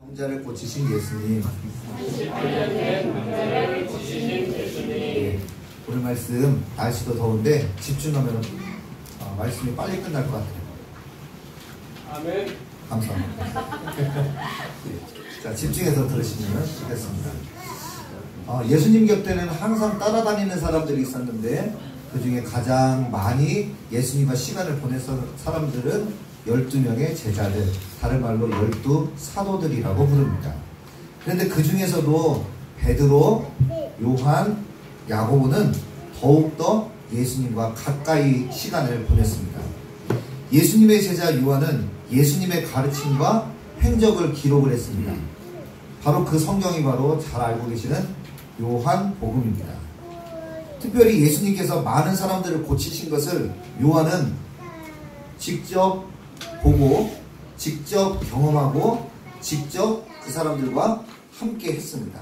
병자를 고치신 예수님. 네, 오늘 말씀 날씨도 더운데 집중하면 말씀이 빨리 끝날 것 같아요. 아멘. 감사합니다. 자, 집중해서 들으시면 좋겠습니다. 예수님 곁에는 항상 따라다니는 사람들이 있었는데 그 중에 가장 많이 예수님과 시간을 보냈던 사람들은 12명의 제자들, 다른 말로 12 사도들이라고 부릅니다. 그런데 그 중에서도 베드로, 요한, 야고보는 더욱더 예수님과 가까이 시간을 보냈습니다. 예수님의 제자 요한은 예수님의 가르침과 행적을 기록을 했습니다. 바로 그 성경이 바로 잘 알고 계시는 요한복음입니다. 특별히 예수님께서 많은 사람들을 고치신 것을 요한은 직접 보고 직접 경험하고 직접 그 사람들과 함께 했습니다.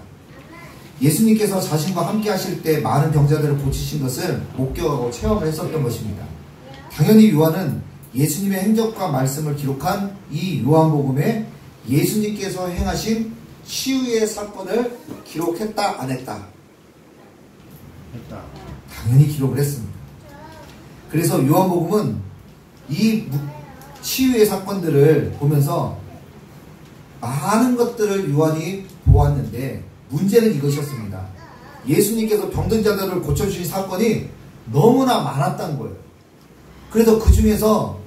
예수님께서 자신과 함께 하실 때 많은 병자들을 고치신 것을 목격하고 체험을 했었던 것입니다. 당연히 요한은 예수님의 행적과 말씀을 기록한 이 요한복음에 예수님께서 행하신 치유의 사건을 기록했다 안 했다? 했다. 당연히 기록을 했습니다. 그래서 요한복음은 이 치유의 사건들을 보면서 많은 것들을 요한이 보았는데 문제는 이것이었습니다. 예수님께서 병든 자들을 고쳐주신 사건이 너무나 많았다는 거예요. 그래서 그 중에서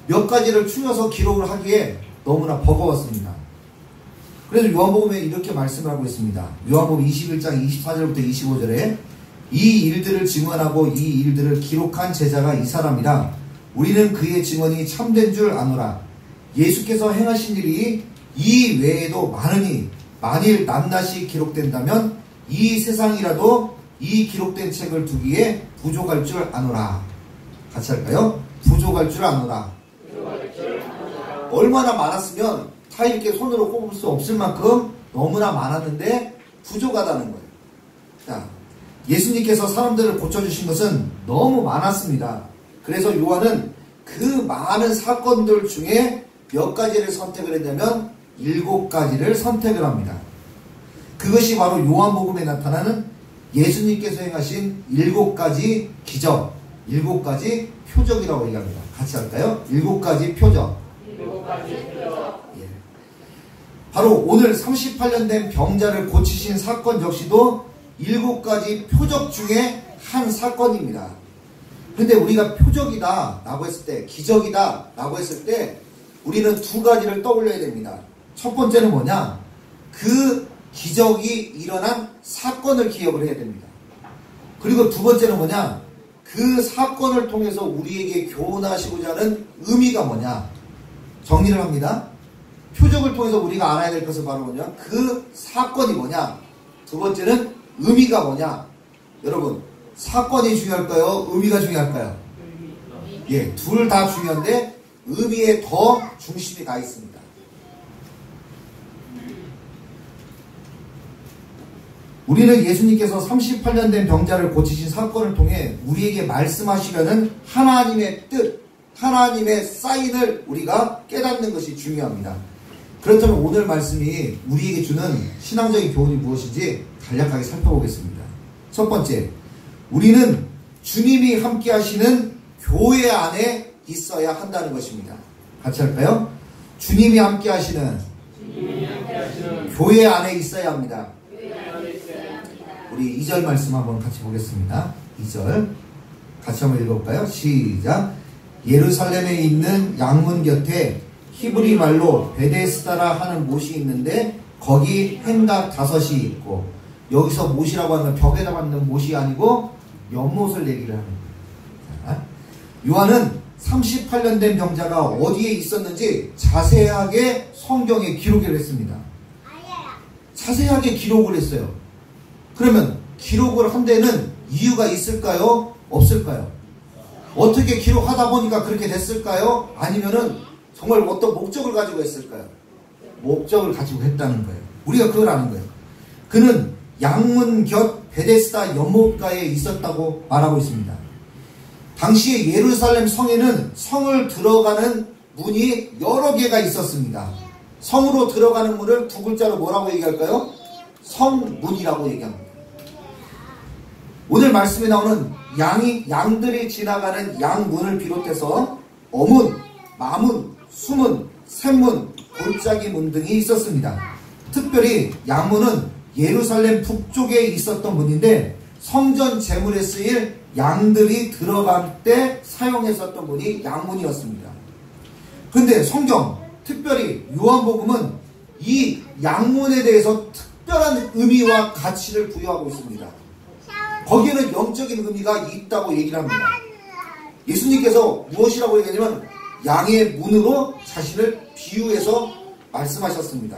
몇 가지를 추려서 기록을 하기에 너무나 버거웠습니다. 그래서 요한복음에 이렇게 말씀을 하고 있습니다. 요한복음 21장 24절부터 25절에 이 일들을 증언하고 이 일들을 기록한 제자가 이 사람이라 우리는 그의 증언이 참된 줄 아노라. 예수께서 행하신 일이 이 외에도 많으니 만일 낱낱이 기록된다면 이 세상이라도 이 기록된 책을 두기에 부족할 줄 아노라. 같이 할까요? 부족할 줄 아노라. 얼마나 많았으면 다 이렇게 손으로 꼽을 수 없을 만큼 너무나 많았는데 부족하다는 거예요. 자, 예수님께서 사람들을 고쳐주신 것은 너무 많았습니다. 그래서 요한은 그 많은 사건들 중에 몇 가지를 선택을 했냐면 7가지를 선택을 합니다. 그것이 바로 요한복음에 나타나는 예수님께서 행하신 7가지 기적, 7가지 표적이라고 얘기합니다. 같이 할까요? 7가지 표적. 7가지 표적. 예. 바로 오늘 38년 된 병자를 고치신 사건 역시도 7가지 표적 중에 한 사건입니다. 근데 우리가 표적이다 라고 했을 때, 기적이다 라고 했을 때 우리는 2가지를 떠올려야 됩니다. 첫 번째는 뭐냐? 그 기적이 일어난 사건을 기억을 해야 됩니다. 그리고 두 번째는 뭐냐? 그 사건을 통해서 우리에게 교훈하시고자 하는 의미가 뭐냐? 정리를 합니다. 표적을 통해서 우리가 알아야 될 것은 바로 뭐냐? 그 사건이 뭐냐? 두 번째는 의미가 뭐냐? 여러분, 사건이 중요할까요? 의미가 중요할까요? 예, 둘 다 중요한데 의미에 더 중심이 가 있습니다. 우리는 예수님께서 38년 된 병자를 고치신 사건을 통해 우리에게 말씀하시려는 하나님의 뜻, 하나님의 사인을 우리가 깨닫는 것이 중요합니다. 그렇다면 오늘 말씀이 우리에게 주는 신앙적인 교훈이 무엇인지 간략하게 살펴보겠습니다. 첫 번째, 우리는 주님이 함께 하시는 교회 안에 있어야 한다는 것입니다. 같이 할까요? 주님이 함께 하시는 교회 안에 있어야 합니다. 우리 2절 말씀 한번 같이 보겠습니다. 2절 같이 한번 읽어볼까요? 시작. 예루살렘에 있는 양문 곁에 히브리 말로 베데스다라 하는 못이 있는데 거기 행각 5이 있고, 여기서 못이라고 하는 벽에다 받는 못이 아니고 연못을 얘기를 하는 거예요. 요한은 38년 된 병자가 어디에 있었는지 자세하게 성경에 기록을 했습니다. 자세하게 기록을 했어요. 그러면 기록을 한 데는 이유가 있을까요? 없을까요? 어떻게 기록하다 보니까 그렇게 됐을까요? 아니면은 정말 어떤 목적을 가지고 했을까요? 목적을 가지고 했다는 거예요. 우리가 그걸 아는 거예요. 그는 양문 곁 베데스다 연못가에 있었다고 말하고 있습니다. 당시에 예루살렘 성에는 성을 들어가는 문이 여러 개가 있었습니다. 성으로 들어가는 문을 두 글자로 뭐라고 얘기할까요? 성문이라고 얘기합니다. 오늘 말씀에 나오는 양들이 지나가는 양문을 비롯해서 어문, 마문, 수문, 샘문, 골짜기 문 등이 있었습니다. 특별히 양문은 예루살렘 북쪽에 있었던 문인데 성전 제물에 쓰일 양들이 들어갈 때 사용했었던 문이 양문이었습니다. 근데 성경, 특별히 요한복음은 이 양문에 대해서 특별한 의미와 가치를 부여하고 있습니다. 거기에는 영적인 의미가 있다고 얘기를 합니다. 예수님께서 무엇이라고 얘기하냐면 양의 문으로 자신을 비유해서 말씀하셨습니다.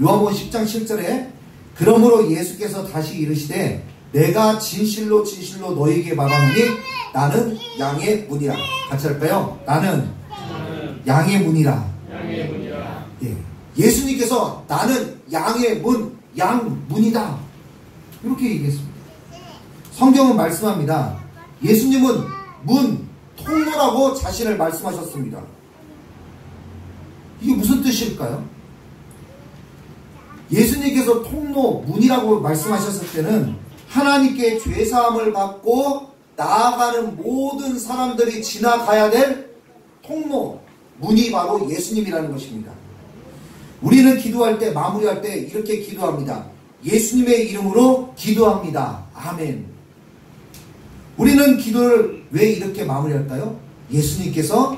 요한복음 10장 7절에 그러므로 예수께서 다시 이르시되 내가 진실로 진실로 너희에게 말하노니 나는 양의 문이라. 같이 할까요? 나는 양의 문이라. 예. 예수님께서 나는 양의 문, 양문이다. 이렇게 얘기했습니다. 성경은 말씀합니다. 예수님은 문, 통로라고 자신을 말씀하셨습니다. 이게 무슨 뜻일까요? 예수님께서 통로, 문이라고 말씀하셨을 때는 하나님께 죄사함을 받고 나아가는 모든 사람들이 지나가야 될 통로, 문이 바로 예수님이라는 것입니다. 우리는 기도할 때, 마무리할 때 이렇게 기도합니다. 예수님의 이름으로 기도합니다. 아멘. 우리는 기도를 왜 이렇게 마무리할까요? 예수님께서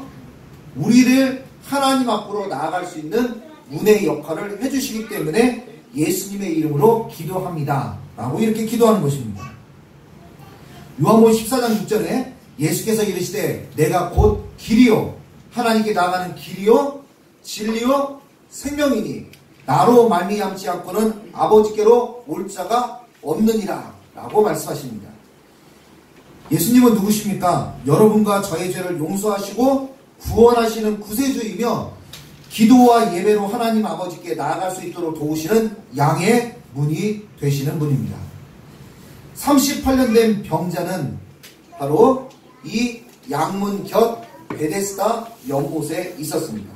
우리를 하나님 앞으로 나아갈 수 있는 문의 역할을 해주시기 때문에 예수님의 이름으로 기도합니다. 라고 이렇게 기도하는 것입니다. 요한복음 14장 6절에 예수께서 이르시되 내가 곧 길이요 하나님께 나아가는 길이요 진리요 생명이니 나로 말미암지 않고는 아버지께로 올 자가 없느니라 라고 말씀하십니다. 예수님은 누구십니까? 여러분과 저의 죄를 용서하시고 구원하시는 구세주이며 기도와 예배로 하나님 아버지께 나아갈 수 있도록 도우시는 양의 문이 되시는 분입니다. 38년 된 병자는 바로 이 양문 곁 베데스다 연못에 있었습니다.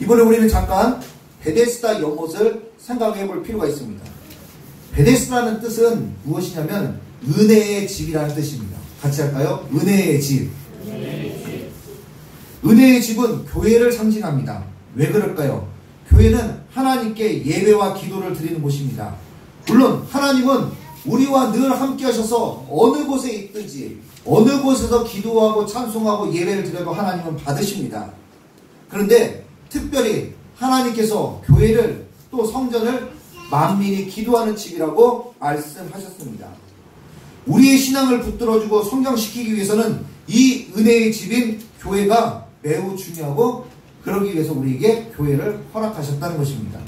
이번에 우리는 잠깐 베데스다 연못을 생각해 볼 필요가 있습니다. 베데스다라는 뜻은 무엇이냐면 은혜의 집이라는 뜻입니다. 같이 할까요? 은혜의 집. 은혜의 집은 교회를 상징합니다. 왜 그럴까요? 교회는 하나님께 예배와 기도를 드리는 곳입니다. 물론 하나님은 우리와 늘 함께 하셔서 어느 곳에 있든지 어느 곳에서 기도하고 찬송하고 예배를 드려도 하나님은 받으십니다. 그런데 특별히 하나님께서 교회를 또 성전을 만민이 기도하는 집이라고 말씀하셨습니다. 우리의 신앙을 붙들어주고 성장시키기 위해서는 이 은혜의 집인 교회가 매우 중요하고 그러기 위해서 우리에게 교회를 허락하셨다는 것입니다.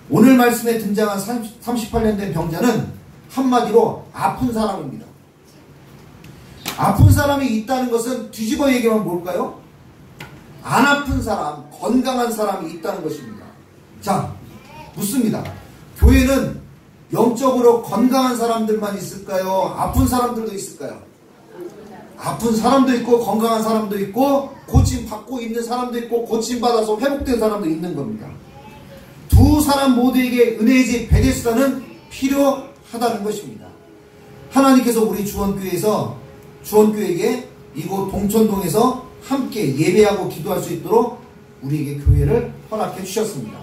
오늘 말씀에 등장한 38년 된 병자는 한마디로 아픈 사람입니다. 아픈 사람이 있다는 것은 뒤집어 얘기하면 뭘까요? 안 아픈 사람, 건강한 사람이 있다는 것입니다. 자, 묻습니다. 교회는 영적으로 건강한 사람들만 있을까요? 아픈 사람들도 있을까요? 아픈 사람도 있고 건강한 사람도 있고 고침받고 있는 사람도 있고 고침받아서 회복된 사람도 있는 겁니다. 두 사람 모두에게 은혜의 집 베데스다는 필요하다는 것입니다. 하나님께서 우리 주원교회에게 이곳 동천동에서 함께 예배하고 기도할 수 있도록 우리에게 교회를 허락해 주셨습니다.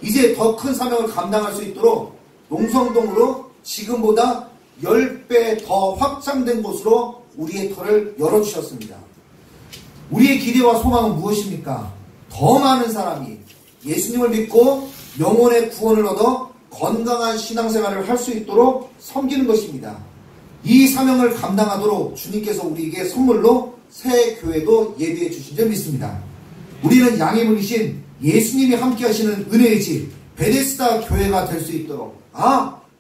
이제 더 큰 사명을 감당할 수 있도록 농성동으로 지금보다 10배 더 확장된 곳으로 우리의 터를 열어주셨습니다. 우리의 기대와 소망은 무엇입니까? 더 많은 사람이 예수님을 믿고 영혼의 구원을 얻어 건강한 신앙생활을 할 수 있도록 섬기는 것입니다. 이 사명을 감당하도록 주님께서 우리에게 선물로 새 교회도 예비해 주신 줄 믿습니다. 우리는 양의 문이신 예수님이 함께 하시는 은혜의 집 베데스다 교회가 될 수 있도록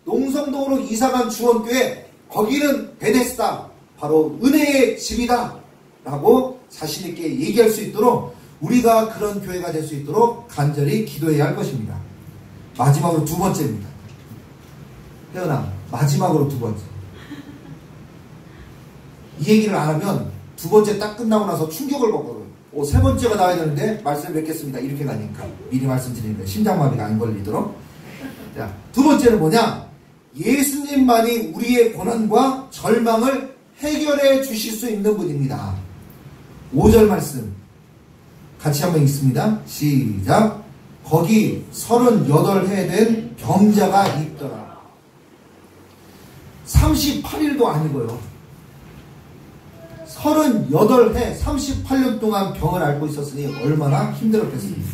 농성동으로 이사간 주원교회 거기는 베데스다 바로 은혜의 집이다 라고 자신있게 얘기할 수 있도록 우리가 그런 교회가 될 수 있도록 간절히 기도해야 할 것입니다. 마지막으로 두 번째입니다. 혜연아, 마지막으로 두 번째. 이 얘기를 안 하면 두 번째 딱 끝나고 나서 충격을 먹거든. 세 번째가 나와야 되는데 말씀을 맺겠습니다. 이렇게 가니까 미리 말씀드리는 거예요. 심장마비가 안 걸리도록. 자, 두 번째는 뭐냐? 예수님만이 우리의 고난과 절망을 해결해 주실 수 있는 분입니다. 5절 말씀 같이 한번 읽습니다. 시작. 거기 38해 된 병자가 있더라. 38일도 아니고요. 38해 38년 동안 병을 앓고 있었으니 얼마나 힘들었겠습니까?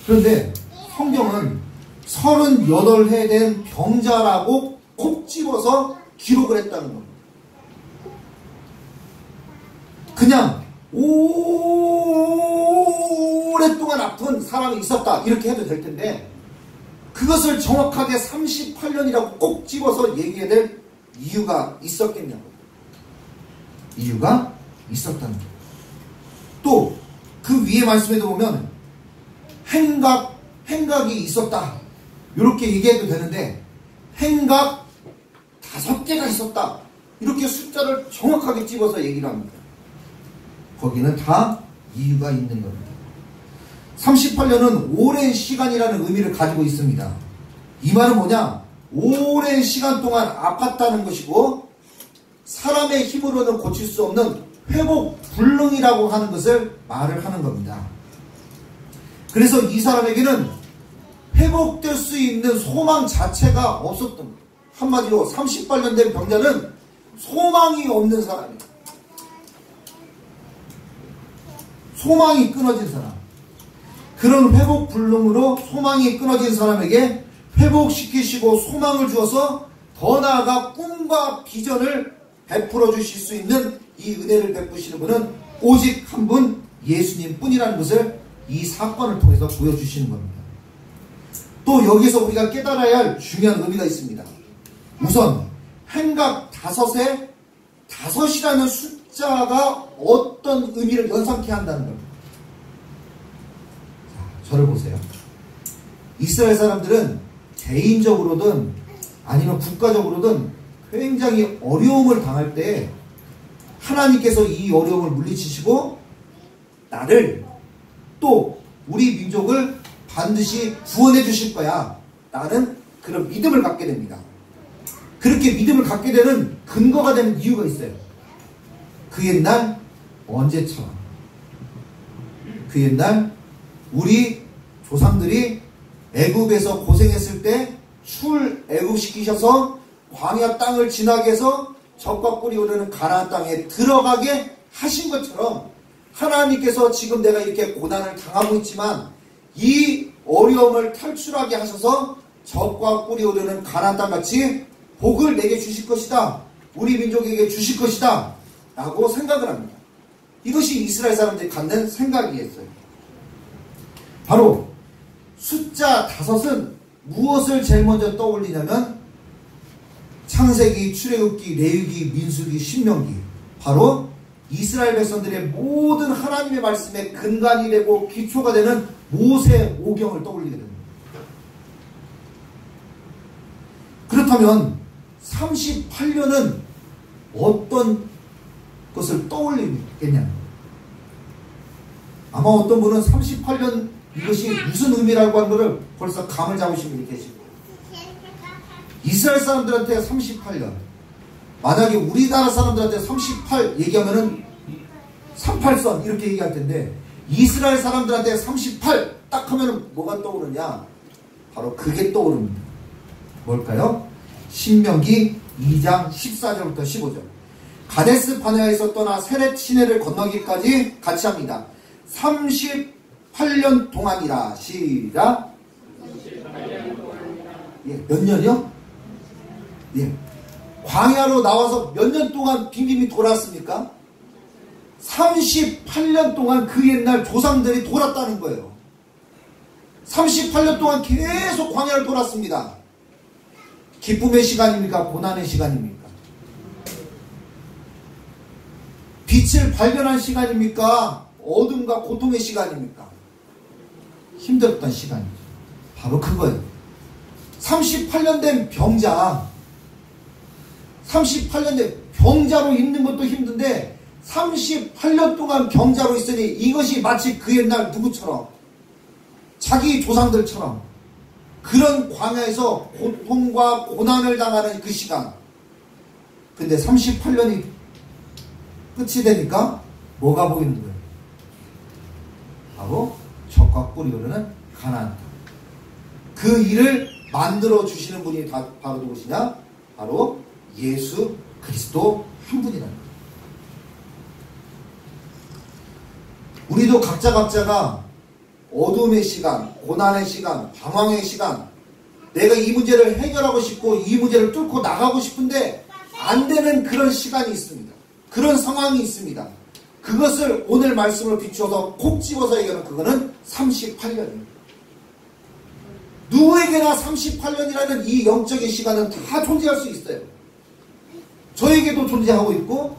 그런데 성경은 38해 된 병자라고 콕 집어서 기록을 했다는 겁니다. 그냥 오랫동안 아픈 사람이 있었다 이렇게 해도 될 텐데 그것을 정확하게 38년이라고 꼭 집어서 얘기해야 될 이유가 있었겠냐고. 이유가 있었다는 거예요. 또 그 위에 말씀에도 보면 행각이 있었다 이렇게 얘기해도 되는데 행각 5개가 있었다 이렇게 숫자를 정확하게 집어서 얘기를 합니다. 거기는 다 이유가 있는 겁니다. 38년은 오랜 시간이라는 의미를 가지고 있습니다. 이 말은 뭐냐? 오랜 시간 동안 아팠다는 것이고 사람의 힘으로는 고칠 수 없는 회복 불능이라고 하는 것을 말을 하는 겁니다. 그래서 이 사람에게는 회복될 수 있는 소망 자체가 없었던 거예요. 한마디로 38년 된 병자는 소망이 없는 사람이에요. 소망이 끊어진 사람. 그런 회복 불능으로 소망이 끊어진 사람에게 회복시키시고 소망을 주어서 더 나아가 꿈과 비전을 베풀어 주실 수 있는 이 은혜를 베푸시는 분은 오직 한 분 예수님 뿐이라는 것을 이 사건을 통해서 보여주시는 겁니다. 또 여기서 우리가 깨달아야 할 중요한 의미가 있습니다. 우선 행각 5에 5이라는 숫자가 어떤 의미를 연상케 한다는 겁니다. 자, 저를 보세요. 이스라엘 사람들은 개인적으로든 아니면 국가적으로든 굉장히 어려움을 당할 때 하나님께서 이 어려움을 물리치시고 나를 또 우리 민족을 반드시 구원해 주실 거야. 나는 그런 믿음을 갖게 됩니다. 그렇게 믿음을 갖게 되는 근거가 되는 이유가 있어요. 그 옛날 언제처럼 그 옛날 우리 조상들이 애굽에서 고생했을 때 출애굽시키셔서 광야 땅을 지나게 해서 적과 꿀이 오르는 가나안 땅에 들어가게 하신 것처럼 하나님께서 지금 내가 이렇게 고난을 당하고 있지만 이 어려움을 탈출하게 하셔서 적과 꿀이 오르는 가나안 땅같이 복을 내게 주실 것이다. 우리 민족에게 주실 것이다. 라고 생각을 합니다. 이것이 이스라엘 사람들이 갖는 생각이었어요. 바로 숫자 5은 무엇을 제일 먼저 떠올리냐면 창세기, 출애굽기, 레위기, 민수기, 신명기, 바로 이스라엘 백성들의 모든 하나님의 말씀의 근간이 되고 기초가 되는 모세 오경을 떠올리게 됩니다. 그렇다면 38년은 어떤 것을 떠올리겠냐? 아마 어떤 분은 38년 이것이 무슨 의미라고 하는 것을 벌써 감을 잡으신 분이 계시고, 이스라엘 사람들한테 38년, 만약에 우리나라 사람들한테 38 얘기하면은 38선 이렇게 얘기할 텐데 이스라엘 사람들한테 38 딱 하면은 뭐가 떠오르냐? 바로 그게 떠오릅니다. 뭘까요? 신명기 2장 14절부터 15절. 가데스 바네아에서 떠나 세렛 시내를 건너기까지 같이 합니다. 38년 동안이라. 시작. 예, 몇 년이요? 예. 광야로 나와서 몇 년 동안 빙빙이 돌았습니까? 38년 동안 그 옛날 조상들이 돌았다는 거예요. 38년 동안 계속 광야를 돌았습니다. 기쁨의 시간입니까? 고난의 시간입니까? 빛을 발견한 시간입니까? 어둠과 고통의 시간입니까? 힘들었던 시간이죠. 바로 그거예요. 38년 된 병자, 38년 된 병자로 있는 것도 힘든데 38년 동안 병자로 있으니 이것이 마치 그 옛날 누구처럼 자기 조상들처럼 그런 광야에서 고통과 고난을 당하는 그 시간. 근데 38년이 끝이 되니까 뭐가 보이는 거예요? 바로 젖과 꿀이 흐르는 가나안 땅. 그 일을 만들어 주시는 분이 바로 누구시냐? 바로 예수 그리스도 한 분이라는 거예요. 우리도 각자가 어둠의 시간, 고난의 시간, 방황의 시간, 내가 이 문제를 해결하고 싶고 이 문제를 뚫고 나가고 싶은데 안 되는 그런 시간이 있습니다. 그런 상황이 있습니다. 그것을 오늘 말씀을 비추어서 콕 집어서 얘기하는 그거는 38년입니다. 누구에게나 38년이라는 이 영적인 시간은 다 존재할 수 있어요. 저에게도 존재하고 있고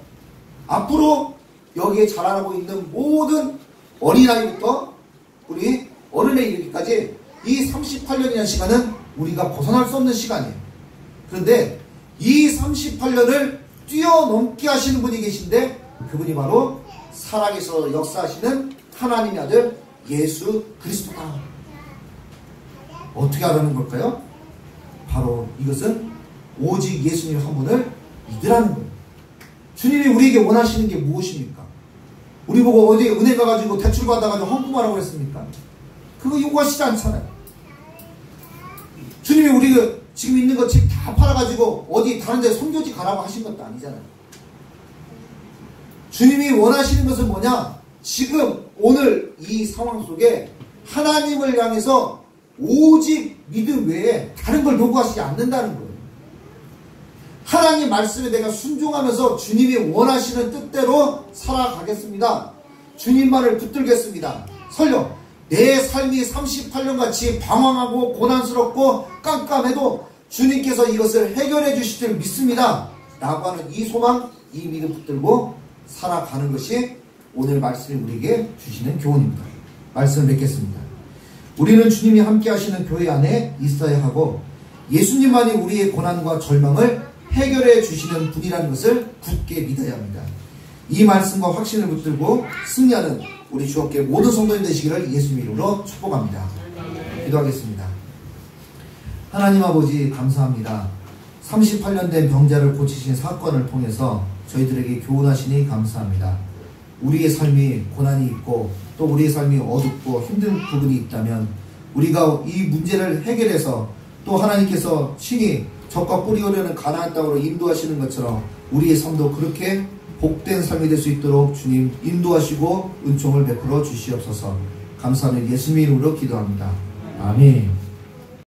앞으로 여기에 자라나고 있는 모든 어린아이부터 우리 어른에 이르기까지 이 38년이라는 시간은 우리가 벗어날 수 없는 시간이에요. 그런데 이 38년을 뛰어넘게 하시는 분이 계신데 그분이 바로 살아계셔서 역사하시는 하나님의 아들 예수 그리스도다. 어떻게 하라는 걸까요? 바로 이것은 오직 예수님 한 분을 믿으라는 거예요. 주님이 우리에게 원하시는 게 무엇입니까? 우리 보고 어디 은혜 가가지고 대출 받아가지고 헌금하라고 그랬습니까? 그거 요구하시지 않잖아요. 주님이 우리가 지금 있는 거 집 다 팔아가지고 어디 다른 데 선교지 가라고 하신 것도 아니잖아요. 주님이 원하시는 것은 뭐냐? 지금 오늘 이 상황 속에 하나님을 향해서 오직 믿음 외에 다른 걸 요구하시지 않는다는 거예요. 하나님 말씀에 내가 순종하면서 주님이 원하시는 뜻대로 살아가겠습니다. 주님만을 붙들겠습니다. 설령 내 삶이 38년같이 방황하고 고난스럽고 깜깜해도 주님께서 이것을 해결해 주실 줄 믿습니다. 라고 하는 이 소망, 이 믿음 붙들고 살아가는 것이 오늘 말씀이 우리에게 주시는 교훈입니다. 말씀을 맺겠습니다. 우리는 주님이 함께 하시는 교회 안에 있어야 하고 예수님만이 우리의 고난과 절망을 해결해 주시는 분이라는 것을 굳게 믿어야 합니다. 이 말씀과 확신을 붙들고 승리하는 우리 주옵게 모든 성도님 되시기를 예수님 이름으로 축복합니다. 기도하겠습니다. 하나님 아버지 감사합니다. 38년 된 병자를 고치신 사건을 통해서 저희들에게 교훈하시니 감사합니다. 우리의 삶이 고난이 있고 또 우리의 삶이 어둡고 힘든 부분이 있다면 우리가 이 문제를 해결해서 또 하나님께서 친히 젖과 꿀이 흐르는 가나안 땅으로 인도하시는 것처럼 우리의 삶도 그렇게 복된 삶이 될 수 있도록 주님 인도하시고 은총을 베풀어 주시옵소서. 감사하는 예수님 이름으로 기도합니다. 아멘.